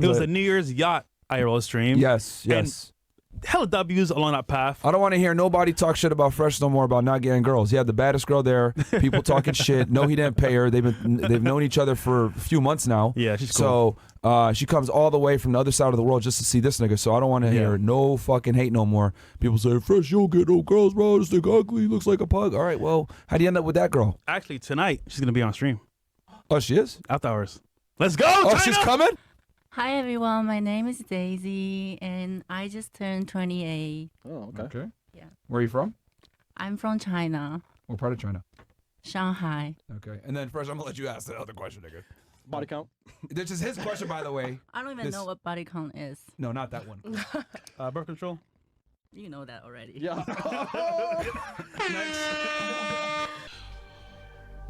It was a New Year's yacht IRL stream. Yes. And hella W's along that path. I don't want to hear nobody talk shit about Fresh no more about not getting girls. He had the baddest girl there. People talking shit. No, he didn't pay her. They've known each other for a few months now. Yeah, she's cool. So she comes all the way from the other side of the world just to see this nigga. So I don't want to hear no fucking hate no more. People say, Fresh, you don't get no girls, bro. This nigga ugly. Looks like a pug. All right, well, how do you end up with that girl? Actually, tonight, she's going to be on stream. Oh, she is? After hours. Let's go, Oh, China! she's coming? Hi everyone, my name is Daisy and I just turned 28. Oh, okay. Yeah. Where are you from? I'm from China, What part of China? Shanghai. Okay. And then Fresh, I'm going to let you ask the other question, nigga. Body count. This is his question, by the way. I don't even know what body count is. No, not that one. Birth control? You know that already. Yeah.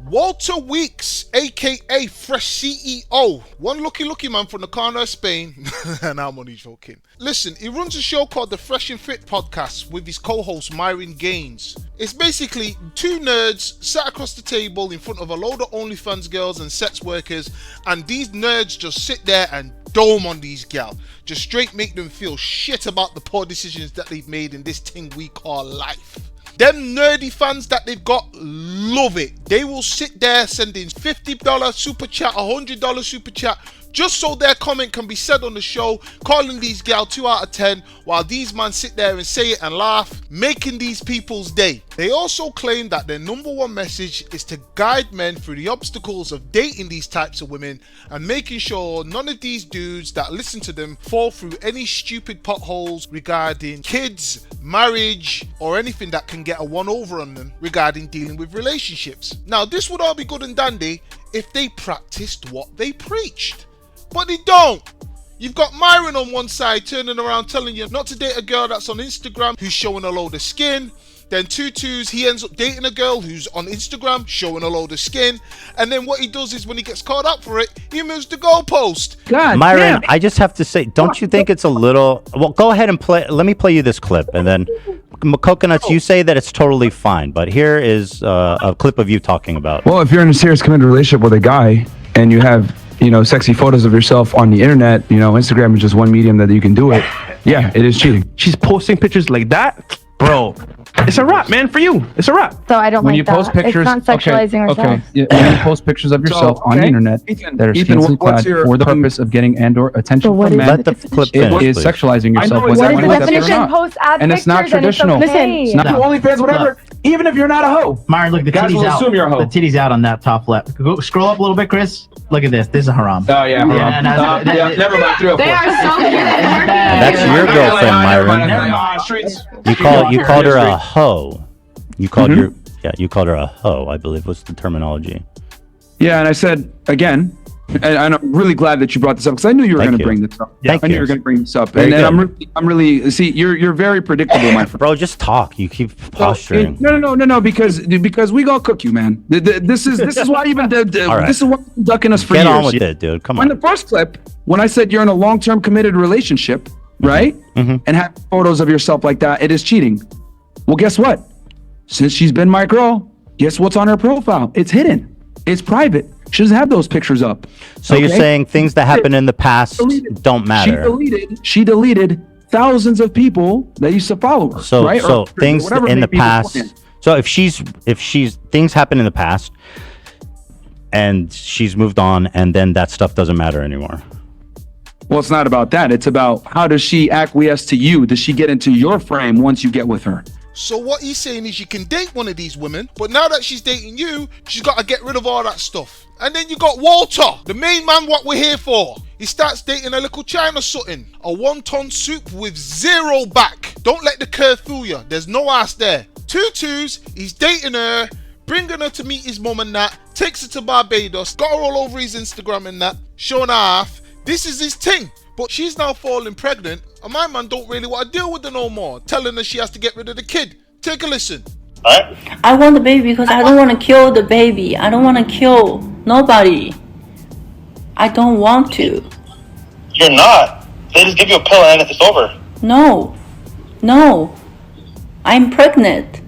Walter Weeks, aka Fresh CEO, one lucky man from the corner of Spain, and I'm only joking. Listen, he runs a show called the Fresh and Fit podcast with his co-host Myron Gaines. It's basically two nerds sat across the table in front of a load of OnlyFans girls and sex workers, and these nerds just sit there and dome on these gal, just straight make them feel shit about the poor decisions that they've made in this thing we call life. Them nerdy fans that they've got love it. They will sit there sending $50 super chat, $100 super chat, just so their comment can be said on the show, calling these gal 2 out of 10, while these man sit there and say it and laugh, making these people's day. They also claim that their number one message is to guide men through the obstacles of dating these types of women and making sure none of these dudes that listen to them fall through any stupid potholes regarding kids, marriage, or anything that can get a one over on them regarding dealing with relationships. Now, this would all be good and dandy if they practiced what they preached. But they don't. You've got Myron on one side turning around telling you not to date a girl that's on Instagram who's showing a load of skin. Then Tutu's, he ends up dating a girl who's on Instagram showing a load of skin. And then what he does is when he gets caught up for it, he moves the goalpost. God, Myron, I just have to say, don't you think it's a little... Well, go ahead and play. Let me play you this clip. And then, Coconuts, you say that it's totally fine. But here is a clip of you talking about... Well, if you're in a serious committed relationship with a guy and you have... sexy photos of yourself on the internet, Instagram is just one medium that you can do it. Yeah, it is cheating. She's posting pictures like that, bro. It's a wrap, man. For you, it's a wrap. So I don't when like you that. Post pictures, it's not sexualizing ourselves. Yeah, when you post pictures of yourself on the internet that are scantily clad for the purpose of getting and/or attention from men, Let the clip finish, it is please. sexualizing yourself. What is the definition? Post ad and it's not traditional. Okay. It's not OnlyFans, whatever. Even if you're not a hoe, Myron, look, the guys titties will out. assume you're a hoe. The titties out on that top left. Go, scroll up a little bit, Chris. Look at this. This is a haram. Oh yeah, haram. Never mind. 3 or 4. They are so cute. That's your girlfriend, Myron. You called her a hoe. You called you called her a hoe, I believe was the terminology. Yeah, and I said again, and I'm really glad that you brought this up because I knew you were going to bring this up. I knew you were going to bring this up, and I'm really see you're very predictable, my friend. Bro, just talk. You keep posturing. No, because we gonna cook you, man. This is why you've been this is why you've been ducking us for years. Get on with it, dude. Come on. In the first clip, when I said you're in a long-term committed relationship, right, and have photos of yourself like that, it is cheating. Well, guess what? Since she's been my girl, guess what's on her profile? It's hidden. It's private. She doesn't have those pictures up. So you're saying things that happened in the past don't matter. She deleted thousands of people that used to follow her. So right? So things in the past. So if she's things happen in the past and she's moved on and then that stuff doesn't matter anymore. Well, it's not about that. It's about how does she acquiesce to you? Does she get into your frame once you get with her? So what he's saying is you can date one of these women, but now that she's dating you, she's got to get rid of all that stuff. And then you got Walter, the main man what we're here for. He starts dating a little China sutton, a wonton soup with 0 back. Don't let the curve fool you. There's no ass there. Tutus, he's dating her, bringing her to meet his mum and that, takes her to Barbados, got her all over his Instagram and that, showing her half. This is his thing. But she's now falling pregnant, and my man don't really want to deal with her no more, telling her she has to get rid of the kid. Take a listen. Alright? I want the baby because I don't want to kill the baby. I don't want to kill nobody. I don't want to. You're not. They just give you a pill and it's over. No. I'm pregnant.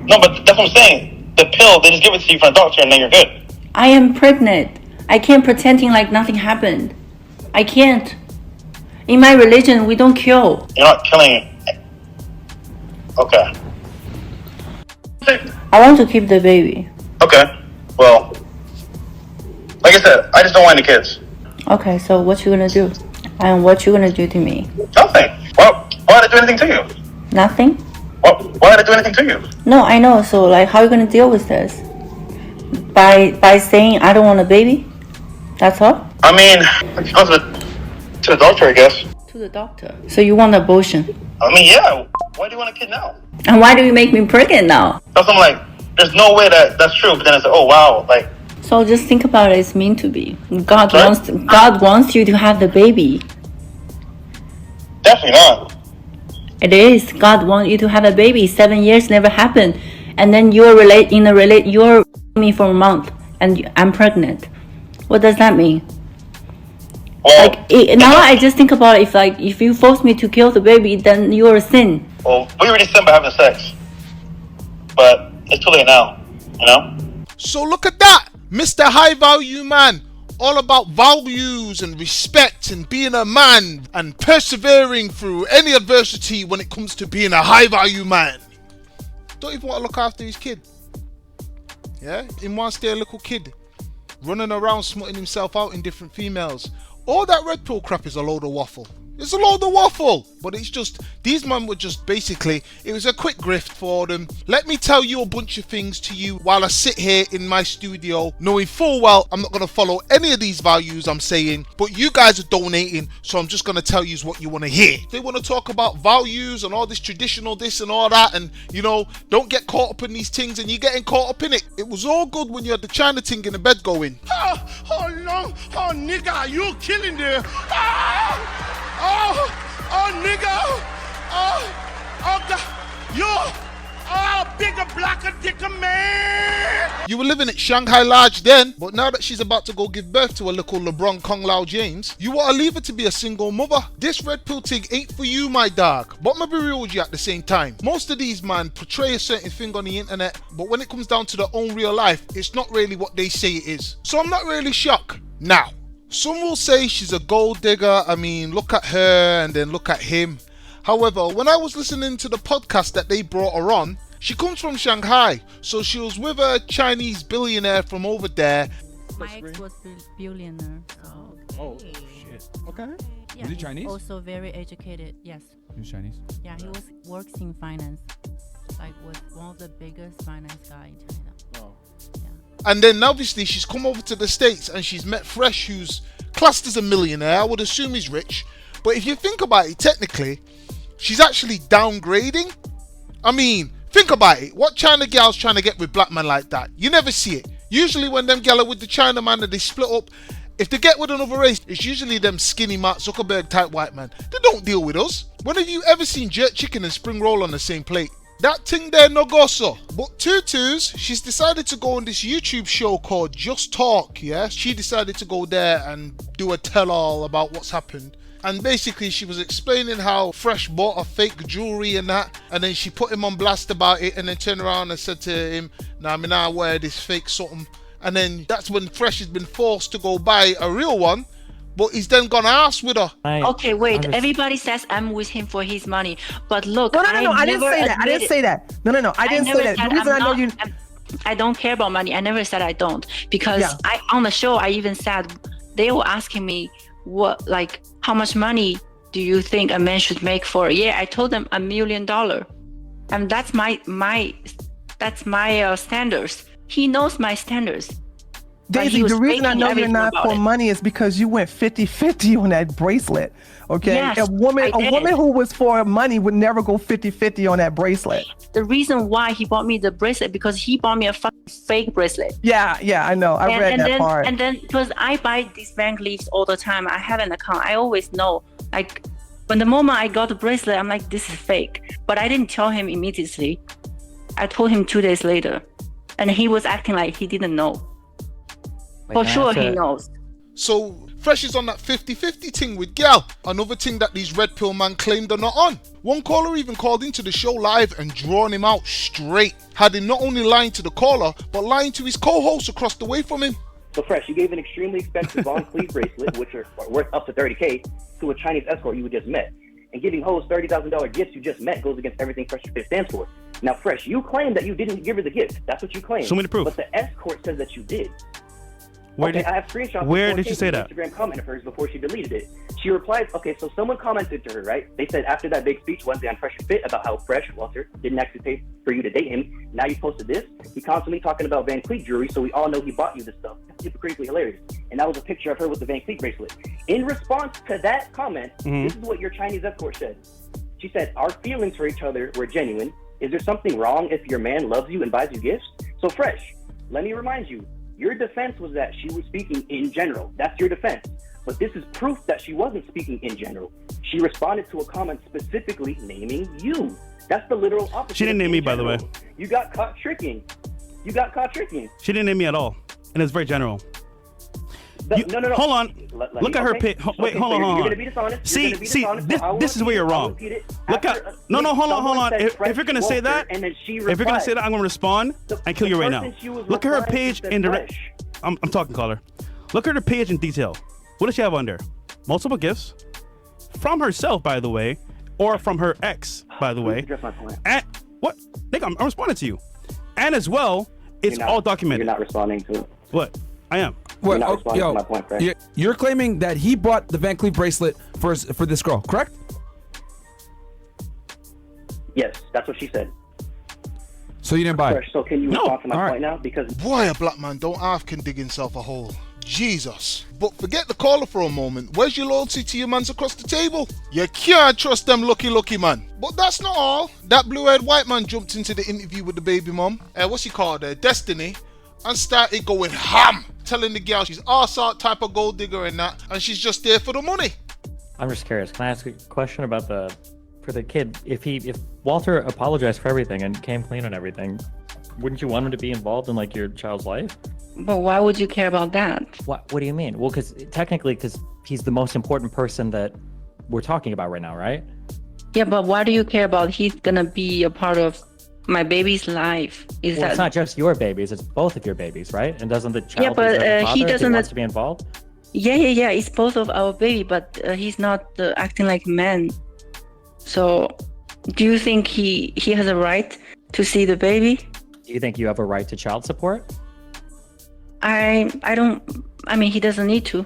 No, but that's what I'm saying. The pill, they just give it to you from a doctor and then you're good. I am pregnant. I can't pretending like nothing happened. I can't. In my religion, we don't kill. You're not killing. Okay. I want to keep the baby. Okay. Well, like I said, I just don't want any kids. Okay, so what you gonna do? And what you gonna do to me? Nothing. Why would I do anything to you? Nothing? Why would I do anything to you? No, I know. So like, how are you gonna deal with this? By saying I don't want a baby? That's all? I mean, if you go to the doctor, I guess. To the doctor. So you want abortion? I mean, yeah. Why do you want a kid now? And why do you make me pregnant now? Because I'm like, there's no way that's true. But then it's like, oh wow, like. So just think about it. It's meant to be. God Sorry? wants you to have the baby. Definitely not. It is. God wants you to have a baby. 7 years never happened, and then you're me for a month, and I'm pregnant. What does that mean? Well, Now I just think about it, if you force me to kill the baby, then you're a sin. Well, we already sinned by having sex, but it's too late now. You know. So look at that, Mr. High Value Man. All about values and respect and being a man and persevering through any adversity when it comes to being a high value man. Don't even want to look after his kid. Yeah, he wants to stay a little kid running around smutting himself out in different females. All that red pill crap is a load of waffle. It's a load of waffle. But it's just, these men were just basically, it was a quick grift for them. Let me tell you a bunch of things to you while I sit here in my studio, knowing full well I'm not going to follow any of these values I'm saying, but you guys are donating, so I'm just going to tell you what you want to hear. They want to talk about values and all this traditional this and all that, and you know, don't get caught up in these things, and you're getting caught up in it. It was all good when you had the China thing in the bed going, oh no, oh nigga, you killing there. Oh, nigga! Oh, God! You, bigger, blacker, dicker man! You were living at Shanghai Large then, but now that she's about to go give birth to a little LeBron Kong Lao James, you want to leave her to be a single mother. This red pill thing ain't for you, my dog. But I'm gonna be real with you at the same time. Most of these man portray a certain thing on the internet, but when it comes down to their own real life, it's not really what they say it is. So I'm not really shocked. Now, some will say she's a gold digger. I mean, look at her and then look at him. However, when I was listening to the podcast that they brought her on, she comes from Shanghai, so she was with a Chinese billionaire from over there. My ex was billionaire. Oh, shit. Okay. Yeah, Was he Chinese? Also very educated. Yes. He was Chinese. Yeah, he works in finance. Was one of the biggest finance guy in China. Oh. And then obviously she's come over to the States and she's met Fresh, who's classed as a millionaire. I would assume he's rich. But if you think about it, technically, she's actually downgrading. I mean, think about it. What China girl's trying to get with black men like that? You never see it. Usually when them gal are with the China man and they split up, if they get with another race, it's usually them skinny Mark Zuckerberg type white man. They don't deal with us. When have you ever seen jerk chicken and spring roll on the same plate? That thing there no go so. But Tutu's, she's decided to go on this YouTube show called Just Talk, yeah? She decided to go there and do a tell-all about what's happened. And basically she was explaining how Fresh bought a fake jewelry and that, and then she put him on blast about it and then turned around and said to him, nah, me now wear this fake something. And then that's when Fresh has been forced to go buy a real one. But he's then gone ass with her. Okay, wait. Everybody says I'm with him for his money, but look, No, I didn't say that. I didn't say that. No, I didn't say that. The reason I know you. I don't care about money. I never said I don't, because on the show I even said they were asking me how much money do you think a man should make for a year? I told them $1 million, and that's my standards. He knows my standards. Daisy, the reason I know you're not for money is because you went 50-50 on that bracelet. Okay, yes, a woman who was for money would never go 50-50 on that bracelet. The reason why he bought me the bracelet because he bought me a fake bracelet. Yeah, I know. I read that part. And then because I buy these bank leaves all the time, I have an account. I always know. Like, when the moment I got the bracelet, I'm like, this is fake. But I didn't tell him immediately. I told him 2 days later, and he was acting like he didn't know. For sure he knows. So Fresh is on that 50-50 thing with gal. Another thing that these red pill man claimed they're not on. One caller even called into the show live and drawn him out straight. Had him not only lying to the caller, but lying to his co-host across the way from him. So Fresh, you gave an extremely expensive Von Cleef bracelet, which are worth up to $30K, to a Chinese escort you just met. And giving hoes $30,000 gifts you just met goes against everything Fresh Fit stands for. Now, Fresh, you claim that you didn't give her the gift. That's what you claim. Show me the proof. But the escort says that you did. Where okay, did, I have screenshots. where did you say that? Instagram comment of hers before she deleted it. She replied, okay, so someone commented to her, right? They said after that big speech Wednesday on Fresh and Fit about how Fresh, Walter, didn't actually pay for you to date him. Now you posted this. He constantly talking about Van Cleef jewelry, so we all know he bought you this stuff. That's hypocritically hilarious. And that was a picture of her with the Van Cleef bracelet. In response to that comment, this is what your Chinese escort said. She said, our feelings for each other were genuine. Is there something wrong if your man loves you and buys you gifts? So Fresh, let me remind you, your defense was that she was speaking in general. That's your defense. But this is proof that she wasn't speaking in general. She responded to a comment specifically naming you. That's the literal opposite. She didn't name me, by the way. You got caught tricking. You got caught tricking. She didn't name me at all. And it's very general. No. Hold on. Look at her page. Wait, hold on. You're gonna be dishonest. See, this is where you're wrong. Look at. No, hold on. If you're gonna say that, I'm gonna respond and kill you right now. Look at her page in direct. I'm talking, caller. Look at her page in detail. What does she have under? Multiple gifts from herself, by the way, or from her ex, by the way. And what? Nick, I'm responding to you. And as well, it's all documented. You're not responding to it. What? I am. What, you're claiming that he bought the Van Cleef bracelet for this girl, correct? Yes, that's what she said. So you didn't buy it? So can you respond to my point now? Because boy, a black man don't half can dig himself a hole. Jesus. But forget the caller for a moment. Where's your loyalty to your mans across the table? You can't trust them lucky man. But that's not all. That blue-haired white man jumped into the interview with the baby mom. What's he called? Destiny. And started going ham. Telling the girl she's all sort type of gold digger and that. And she's just there for the money. I'm just curious. Can I ask a question about for the kid? If Walter apologized for everything and came clean on everything, wouldn't you want him to be involved in like your child's life? But why would you care about that? What do you mean? Well, because he's the most important person that we're talking about right now, right? Yeah, but why do you care about he's gonna be a part of my baby's life? It's not just your babies; it's both of your babies, right? And doesn't the child? Yeah, but he doesn't want to be involved. Yeah. It's both of our baby, but he's not acting like a man. So, do you think he has a right to see the baby? Do you think you have a right to child support? I don't. I mean, he doesn't need to.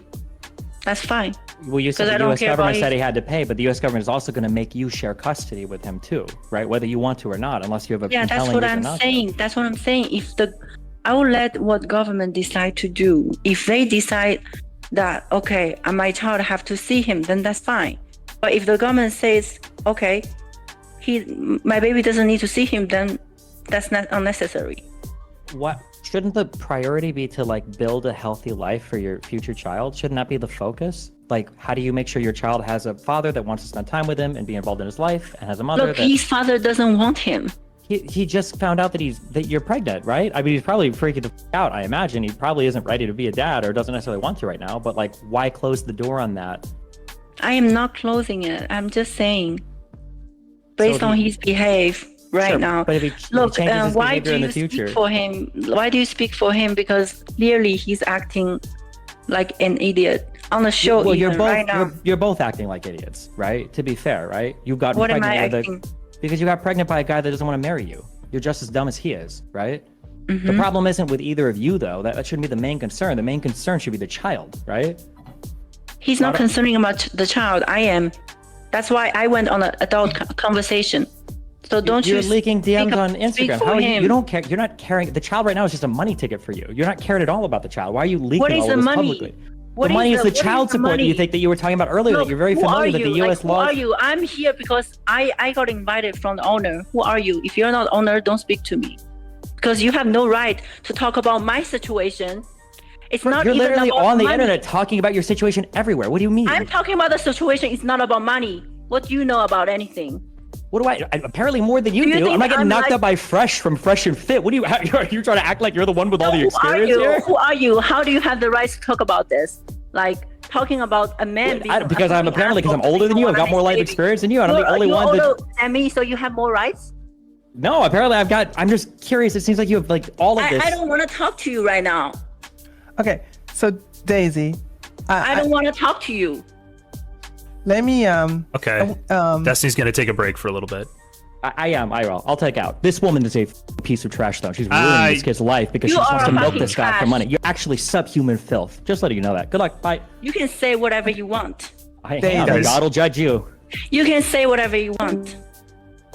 That's fine. Well, you said the U.S. government said he had to pay, but the U.S. government is also going to make you share custody with him too, right? Whether you want to or not, unless you have a compelling reason not to. Yeah, that's what I'm saying. I will let what government decide to do. If they decide that, okay, my child have to see him, then that's fine. But if the government says, okay, my baby doesn't need to see him, then that's not unnecessary. What? Shouldn't the priority be to like build a healthy life for your future child? Shouldn't that be the focus? Like, how do you make sure your child has a father that wants to spend time with him and be involved in his life, and has a mother his father doesn't want him. He just found out that you're pregnant, right? I mean, he's probably freaking the out. I imagine he probably isn't ready to be a dad or doesn't necessarily want to right now. But like, why close the door on that? I am not closing it. I'm just saying, based on his behavior right now. But if he changes his behavior in the future, for him? Why do you speak for him? Because clearly he's acting like an idiot on the show. Well, you're both acting like idiots, right? To be fair, right? You've gotten pregnant because you got pregnant by a guy that doesn't want to marry you. You're just as dumb as he is, right? Mm-hmm. The problem isn't with either of you, though. That shouldn't be the main concern. The main concern should be the child, right? He's not concerning about the child. I am. That's why I went on an adult conversation. So you're leaking DMs on Instagram. How you don't care? You're not caring. The child right now is just a money ticket for you. You're not caring at all about the child. Why are you leaking all of this publicly? The money is the child support that you think that you were talking about earlier. That you're very familiar with the U.S. law. Who are you? I'm here because I got invited from the owner. Who are you? If you're not owner, don't speak to me, because you have no right to talk about my situation. It's not. You're even literally about on the money. internet talking about your situation everywhere. What do you mean? I'm talking about the situation. It's not about money. What do you know about anything? What do I apparently more than you do? I'm not getting knocked up by Fresh from Fresh and Fit. What do you? Are you trying to act like you're the one with all the experience here? Who are you? How do you have the right to talk about this? Like talking about a man. Because I'm older than you. I've got more life experience than you. And I'm the only one that. And me, so you have more rights. No, apparently I'm just curious. It seems like you have like all of this. I don't want to talk to you right now. Okay, So Daisy, I don't want to talk to you. Let me Okay. Destiny's gonna take a break for a little bit. I am. I'll take out. This woman is a piece of trash, though. She's ruining this kid's life because she just wants to milk this guy for money. You're actually subhuman filth. Just letting you know that. Good luck. Bye. You can say whatever you want. God will judge you. You can say whatever you want.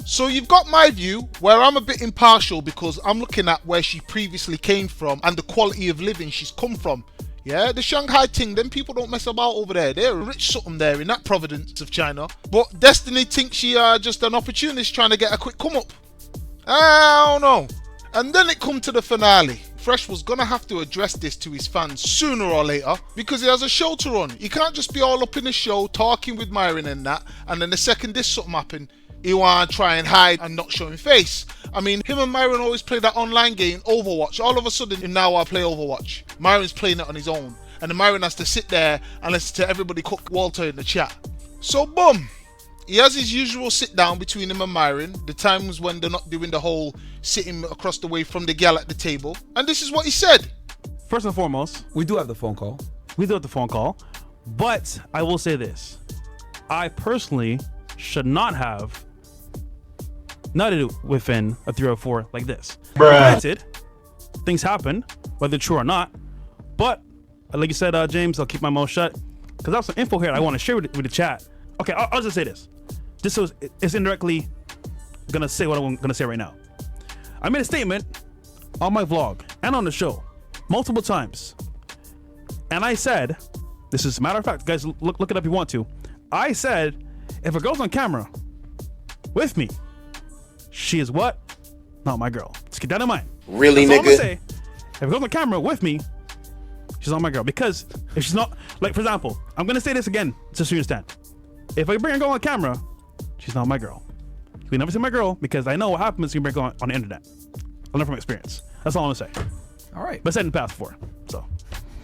So you've got my view, where I'm a bit impartial because I'm looking at where she previously came from and the quality of living she's come from. Yeah, the Shanghai thing, them people don't mess about over there. They're rich something there in that province of China. But Destiny thinks she just an opportunist trying to get a quick come up. I don't know. And then it come to the finale. Fresh was gonna have to address this to his fans sooner or later because he has a show to run. He can't just be all up in the show talking with Myron and that, and then the second this something happen, he wanna try and hide and not show his face. I mean, him and Myron always play that online game, Overwatch. All of a sudden, him now I play Overwatch. Myron's playing it on his own, and then Myron has to sit there and listen to everybody cook Walter in the chat. So boom, he has his usual sit down between him and Myron, the times when they're not doing the whole sitting across the way from the gal at the table, and this is what he said. First and foremost, we do have the phone call. But I will say this. I personally should not have nutted within a 3 or 4 like this. Granted, things happen, whether true or not, but like you said, James, I'll keep my mouth shut because I have some info here I want to share with the chat. Okay, I'll just say this. This is it's indirectly gonna say what I'm gonna say right now. I made a statement on my vlog and on the show multiple times, and I said, this is a matter of fact, guys, look it up if you want to. I said, if a girl's on camera with me, she is what? Not my girl. Let's keep that in mind. Really, that's nigga? All I'm gonna say. If a girl's on camera with me, she's not my girl. Because if she's not, like for example, I'm gonna say this again, just so you understand. If I bring a girl on camera, she's not my girl. You never see my girl because I know what happens when you bring her on the internet. I learned from experience. That's all I'm gonna say. All right. But said in the past before. So.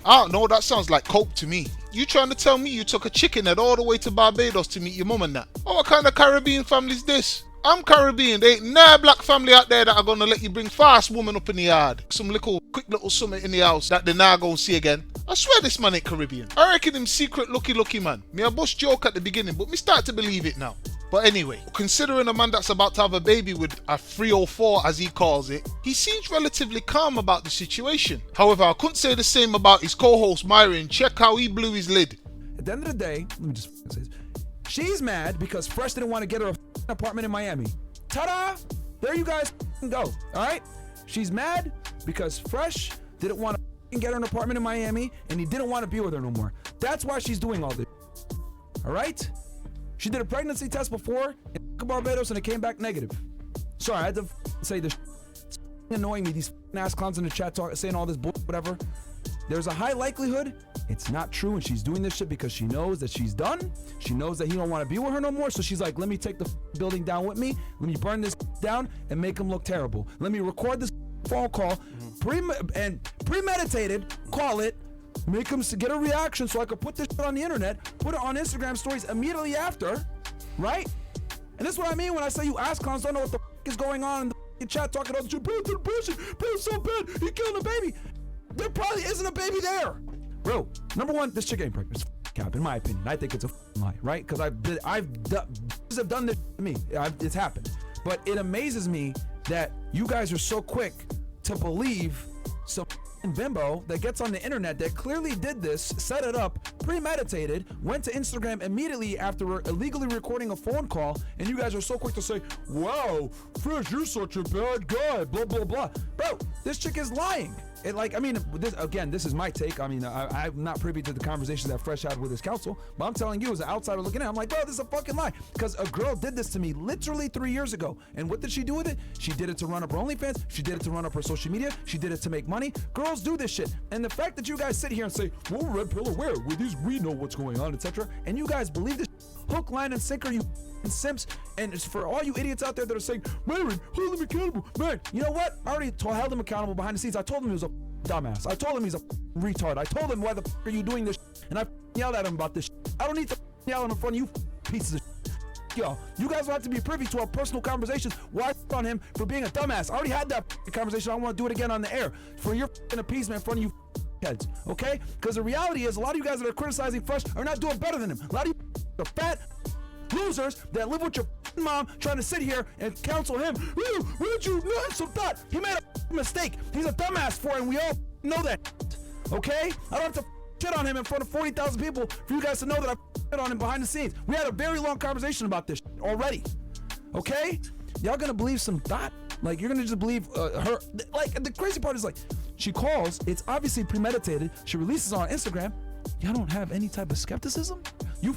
I don't know, that sounds like coke to me. You trying to tell me you took a chicken head all the way to Barbados to meet your mum and that? Oh, what kind of Caribbean family is this? I'm Caribbean. There ain't no black family out there that are gonna let you bring fast woman up in the yard. Some quick little summit in the house that they now go see again. I swear this man ain't Caribbean. I reckon him secret lucky man. Me a bust joke at the beginning, but me start to believe it now. But anyway, considering a man that's about to have a baby with a 304 as he calls it, he seems relatively calm about the situation. However, I couldn't say the same about his co-host Myron. Check how he blew his lid. At the end of the day, let me just say this. She's mad because Fresh didn't want to get her an apartment in Miami. Ta-da! There you guys go. All right? She's mad because Fresh didn't want to get her an apartment in Miami and he didn't want to be with her no more. That's why she's doing all this. All right? She did a pregnancy test before in Barbados and it came back negative. Sorry, I had to say this. It's annoying me, these ass clowns in the chat saying all this bullshit, whatever. There's a high likelihood it's not true and she's doing this shit because she knows that she's done. She knows that he don't want to be with her no more. So she's like, let me take the building down with me. Let me burn this down and make him look terrible. Let me record this phone call, premeditated, call it, make him get a reaction so I could put this shit on the internet, put it on Instagram stories immediately after, right? And this is what I mean when I say you ass clowns don't know what the is going on in the chat talking about the shit. Bro, it's so bad, he killed a baby. There probably isn't a baby there. Bro, number one, this chick ain't pregnant. It's cap, in my opinion. I think it's a lie, right? Because I've done this to me. It's happened. But it amazes me that you guys are so quick to believe some bimbo that gets on the internet that clearly did this, set it up, premeditated, went to Instagram immediately after illegally recording a phone call, and you guys are so quick to say, wow, Fresh, you're such a bad guy, blah, blah, blah. Bro, this chick is lying. This is my take. I mean, I'm not privy to the conversations that Fresh had with his counsel, but I'm telling you as an outsider looking at it, I'm like, bro, this is a fucking lie. Because a girl did this to me literally 3 years ago. And what did she do with it? She did it to run up her OnlyFans. She did it to run up her social media. She did it to make money. Girls do this shit. And the fact that you guys sit here and say, well, red pillow where? With these, we know what's going on, etc. And you guys believe this hook, line, and sinker, you simps. And it's for all you idiots out there that are saying, Myron, hold him accountable. Man, you know what? I already held him accountable behind the scenes. I told him he was a dumbass. I told him he's a retard. I told him, why the are you doing this? And I yelled at him about this. I don't need to yell in front of you pieces of yo. You guys don't have to be privy to our personal conversations. Why on him for being a dumbass? I already had that conversation. I don't want to do it again on the air. For your appeasement in front of you heads, okay? Because the reality is, a lot of you guys that are criticizing Fresh are not doing better than him. A lot of you are fat losers that live with your mom trying to sit here and counsel him. Why did you learn some thought? He made a mistake. He's a dumbass for it, and we all know that, okay? I don't have to shit on him in front of 40,000 people for you guys to know that I shit on him behind the scenes. We had a very long conversation about this already, okay? Y'all gonna believe some thought? Like, you're gonna just believe her? Like, the crazy part is, like, she calls, it's obviously premeditated, she releases on Instagram. Y'all don't have any type of skepticism? You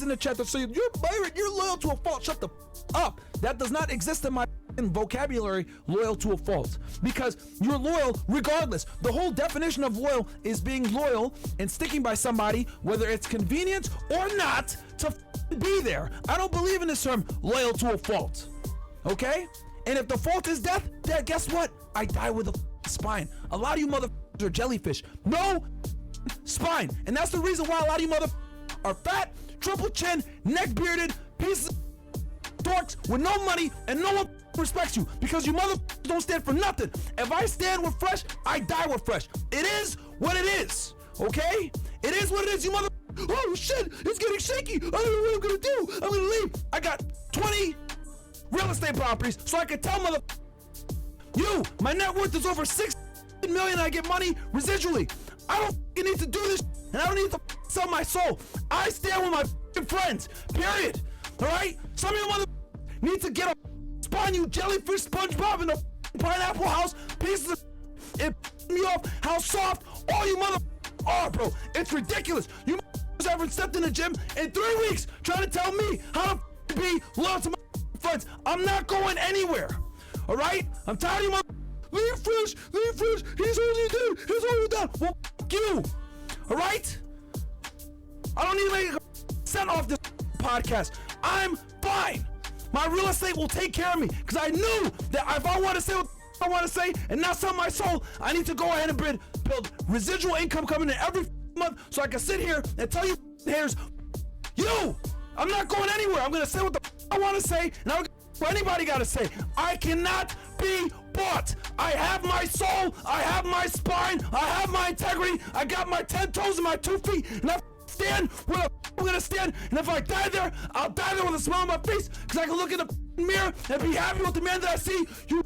in the chat that say, you're Myron, you're loyal to a fault. Shut the up. That does not exist in my vocabulary, loyal to a fault. Because you're loyal regardless. The whole definition of loyal is being loyal and sticking by somebody, whether it's convenient or not, to be there. I don't believe in this term, loyal to a fault. Okay? And if the fault is death, then guess what? I die with a spine. A lot of you motherfuckers are jellyfish. No spine. And that's the reason why a lot of you motherfuckers are fat, triple chin, neck bearded, pieces of dorks with no money, and no one respects you because you motherfuckers don't stand for nothing. If I stand with Fresh, I die with Fresh. It is what it is. Okay? It is what it is. You mother. Oh shit! It's getting shaky. I don't know what I'm gonna do. I'm gonna leave. I got 20 real estate properties, so I can tell mother. You, my net worth is over $6 million. I get money residually. I don't need to do this, and I don't need to sell my soul. I stand with my friends. Period. All right. Some of you mother need to get a spawn, you jellyfish, SpongeBob in the pineapple house. Pieces of it me off how soft all you mother are, bro. It's ridiculous. You haven't stepped in the gym in 3 weeks trying to tell me how to be loyal to my friends. I'm not going anywhere. All right? I'm tired of you mother. Leave Fresh. He's holding you down. He's holding you down. Well, f you. All right? I don't need to make a cent off this podcast. I'm fine. My real estate will take care of me because I knew that if I want to say what I want to say and not sell my soul, I need to go ahead and build residual income coming in every month so I can sit here and tell you haters, you, I'm not going anywhere. I'm going to say what the I want to say, and I don't what anybody got to say. I cannot be bought. I have my soul. I have my spine. I have my integrity. I got my 10 toes and my 2 feet, and I stand where I'm going to stand. And if I die there, I'll die there with a smile on my face because I can look in the mirror and be happy with the man that I see. You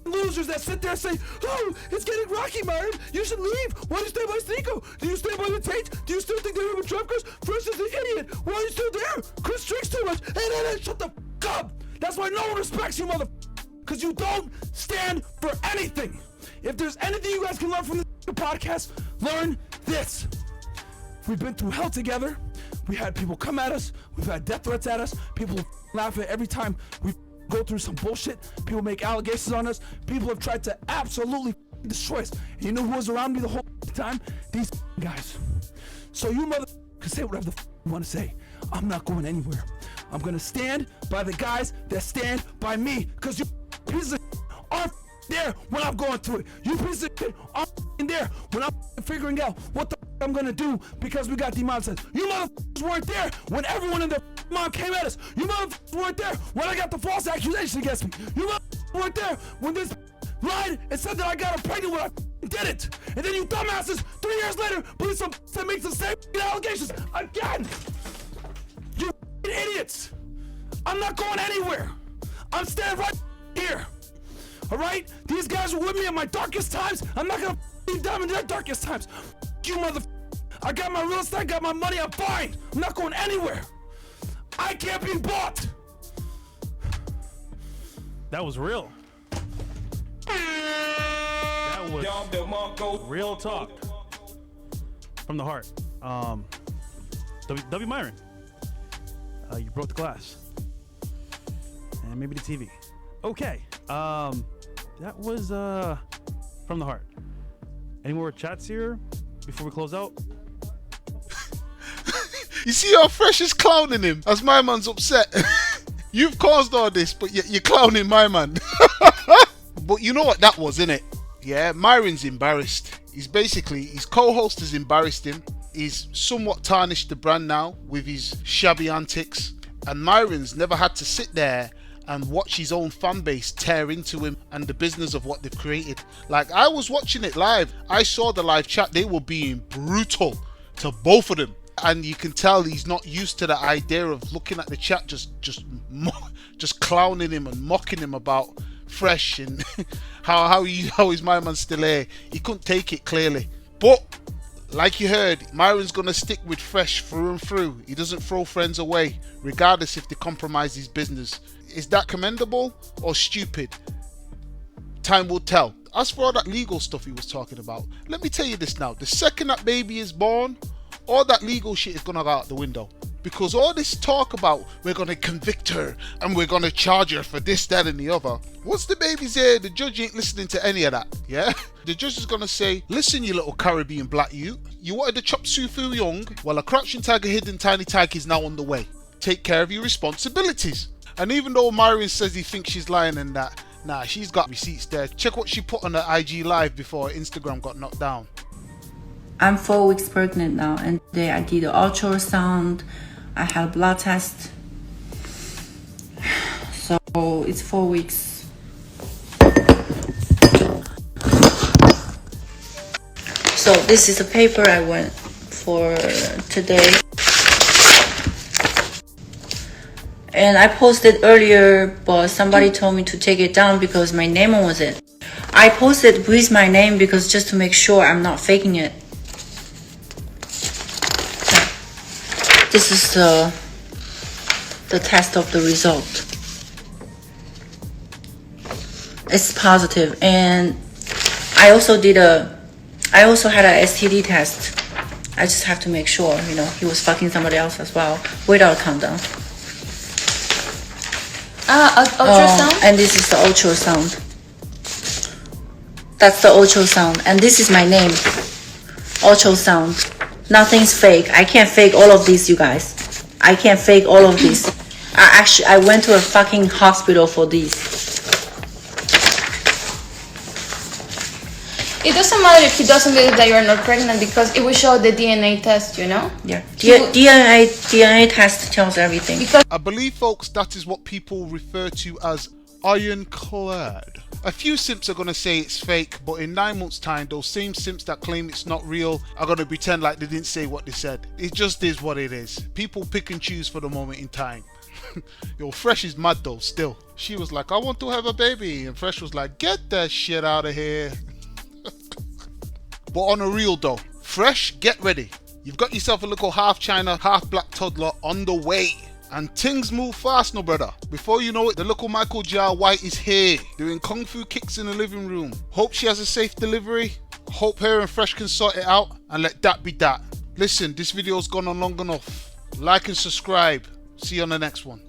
losers that sit there and say, oh, it's getting rocky, Myron. You should leave. Why do you stay by Sneeko? Do you stay by the Tate? Do you still think they're with Trump? Chris? Fresh is an idiot. Why are you still there? Chris drinks too much. Hey, shut the f up. That's why no one respects you, mother. Because you don't stand for anything. If there's anything you guys can learn from this podcast, learn this. We've been through hell together. We had people come at us. We've had death threats at us. People laugh at every time we go through some bullshit. People make allegations on us. People have tried to absolutely destroy us. And you know who was around me the whole time? These guys. So you mother can say whatever the you want to say. I'm not going anywhere. I'm gonna stand by the guys that stand by me. Because you pieces of are there when I'm going through it. You pieces of shit are there when I'm figuring out what the I'm gonna do because we got demonetized. You motherfuckers weren't there when everyone in the mom came at us. You motherfuckers weren't there when I got the false accusation against me. You motherfuckers weren't there when this lied and said that I got her pregnant when I did it. And then you dumbasses 3 years later believe some that makes the same allegations again. You idiots. I'm not going anywhere. I'm standing right here. All right? These guys were with me in my darkest times. I'm not gonna leave them in their darkest times. You mother. I got my real estate, I got my money, I'm fine. I'm not going anywhere. I can't be bought. That was real. That was real talk from the heart. W. Myron, you broke the glass and maybe the TV. Okay, that was from the heart. Any more chats here before we close out? You see how Fresh is clowning him as my man's upset. You've caused all this, but you're clowning my man. But you know what that was, innit? Yeah, Myron's embarrassed. His co-host has embarrassed him. He's somewhat tarnished the brand now with his shabby antics. And Myron's never had to sit there and watch his own fan base tear into him and the business of what they've created. Like, I was watching it live. I saw the live chat. They were being brutal to both of them. And you can tell he's not used to the idea of looking at the chat, just clowning him and mocking him about Fresh and how is my man still here. He couldn't take it, clearly. But like you heard, Myron's gonna stick with Fresh through and through. He doesn't throw friends away, regardless if they compromise his business. Is that commendable or stupid? Time will tell. As for all that legal stuff he was talking about, let me tell you this now. The second that baby is born, all that legal shit is gonna go out the window. Because all this talk about we're gonna convict her and we're gonna charge her for this, that and the other. Once the baby's here, the judge ain't listening to any of that, yeah? The judge is gonna say, listen, you little Caribbean black you wanted to chop Sufu young? Well, a crouching tiger, hidden tiny tiger is now on the way. Take care of your responsibilities. And even though Myron says he thinks she's lying and that, nah, she's got receipts there. Check what she put on her IG live before Instagram got knocked down. I'm 4 weeks pregnant now, and today I did an ultrasound. I had a blood test. So it's 4 weeks. So this is the paper I went for today. And I posted earlier, but somebody told me to take it down because my name was it. I posted with my name because just to make sure I'm not faking it. This is the test of the result. It's positive, and I also had a STD test. I just have to make sure, he was fucking somebody else as well without condom. Ultrasound? And this is the ultrasound. That's the ultrasound, and this is my name. Ultrasound. Nothing's fake. I can't fake all of these, you guys. I can't fake all of these. I went to a fucking hospital for these. It doesn't matter if he doesn't believe that you're not pregnant because it will show the DNA test, Yeah. DNA test tells everything. I believe, folks, that is what people refer to as ironclad. A few simps are going to say it's fake, but in 9 months' time, those same simps that claim it's not real are going to pretend like they didn't say what they said. It just is what it is. People pick and choose for the moment in time. Yo, Fresh is mad though, still. She was like, I want to have a baby. And Fresh was like, get that shit out of here. But on a real though, Fresh, get ready. You've got yourself a little half China, half black toddler on the way. And things move fast, no brother. Before you know it, the little Michael Jar White is here, doing kung fu kicks in the living room. Hope she has a safe delivery. Hope her and Fresh can sort it out, and let that be that. Listen, this video's gone on long enough. Like and subscribe. See you on the next one.